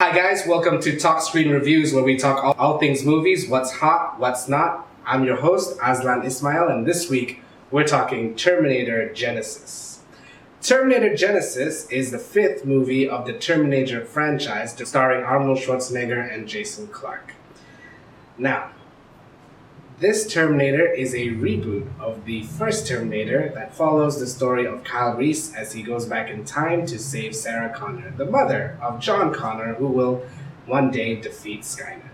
Hi guys, welcome to talkSCREEN Reviews, where we talk all things movies, what's hot, what's not. I'm your host, Aslan Ismail, and this week we're talking Terminator Genisys. Terminator Genisys is the fifth movie of the Terminator franchise, starring Arnold Schwarzenegger and Jai Courtney. Now, this Terminator is a reboot of the first Terminator that follows the story of Kyle Reese as he goes back in time to save Sarah Connor, the mother of John Connor, who will one day defeat Skynet.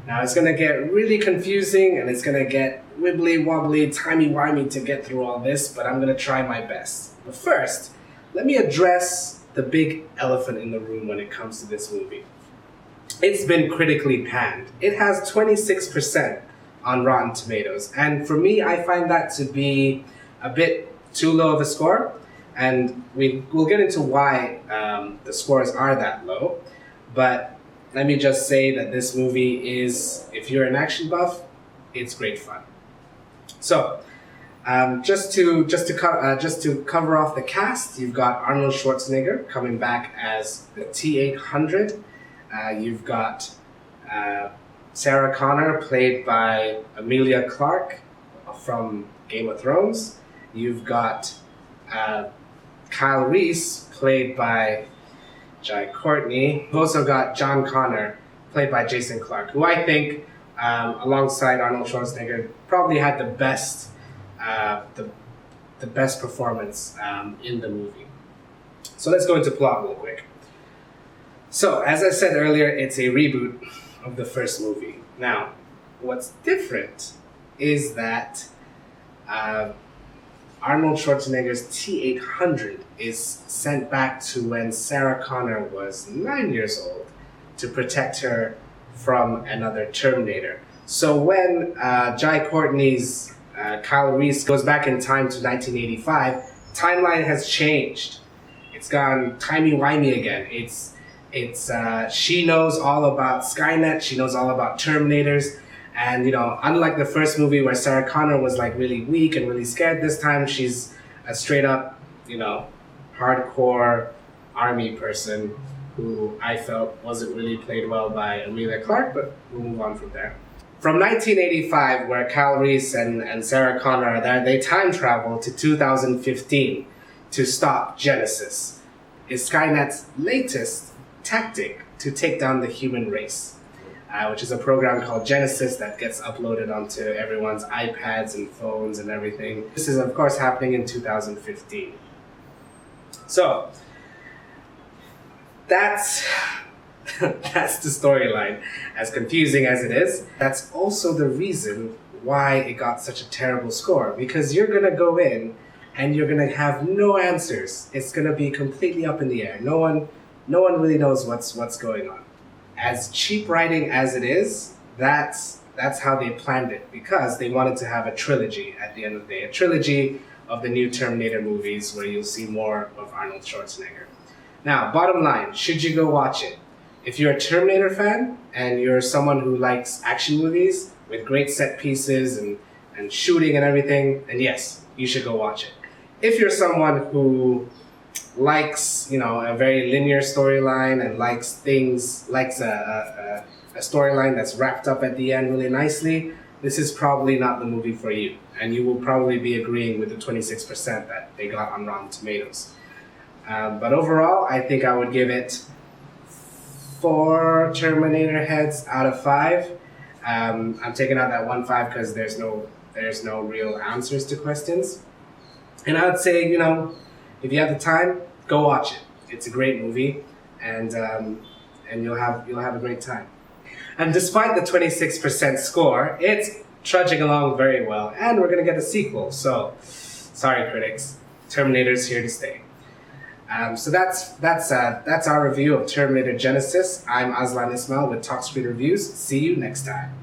Now it's going to get really confusing and it's going to get wibbly wobbly, timey-wimey to get through all this, but I'm going to try my best. But first, let me address the big elephant in the room when it comes to this movie. It's been critically panned. It has 26% on Rotten Tomatoes, and for me, I find that to be a bit too low of a score, and we'll get into why the scores are that low. But let me just say that this movie is, if you're an action buff, it's great fun. So, just to cover off the cast, you've got Arnold Schwarzenegger coming back as the T-800. You've got Sarah Connor, played by Emilia Clarke from Game of Thrones. You've got Kyle Reese, played by Jai Courtney. You've also got John Connor, played by Jai Courtney, who I think, alongside Arnold Schwarzenegger, probably had the best performance in the movie. So let's go into plot real quick. So, as I said earlier, it's a reboot of the first movie. Now, what's different is that Arnold Schwarzenegger's T-800 is sent back to when Sarah Connor was 9 years old to protect her from another Terminator. So when Jai Courtney's Kyle Reese goes back in time to 1985, timeline has changed. It's gone timey-wimey again. She knows all about Skynet, she knows all about Terminators, and unlike the first movie where Sarah Connor was like really weak and really scared, this time she's a straight up, hardcore army person who I felt wasn't really played well by Emilia Clarke, but we'll move on from there. From 1985, where Kyle Reese and Sarah Connor are there, they time travel to 2015 to stop Genisys. Is Skynet's latest tactic to take down the human race, which is a program called Genisys that gets uploaded onto everyone's iPads and phones and everything. This is, of course, happening in 2015. So, that's the storyline, as confusing as it is. That's also the reason why it got such a terrible score, because you're going to go in and you're going to have no answers. It's going to be completely up in the air. No one really knows what's going on. As cheap writing as it is, that's how they planned it, because they wanted to have a trilogy at the end of the day, a trilogy of the new Terminator movies where you'll see more of Arnold Schwarzenegger. Now, bottom line, should you go watch it? If you're a Terminator fan and you're someone who likes action movies with great set pieces and shooting and everything, then yes, you should go watch it. If you're someone who likes, a very linear storyline and likes a storyline that's wrapped up at the end really nicely, this is probably not the movie for you. And you will probably be agreeing with the 26% that they got on Rotten Tomatoes. But overall, I think I would give it 4 Terminator heads out of 5. I'm taking out that 1.5 because there's no real answers to questions. And I would say, if you have the time, go watch it. It's a great movie, and you'll have a great time. And despite the 26% score, it's trudging along very well, and we're gonna get a sequel. So, sorry critics, Terminator's here to stay. So that's our review of Terminator Genisys. I'm Aslan Ismail with talkSCREEN Reviews. See you next time.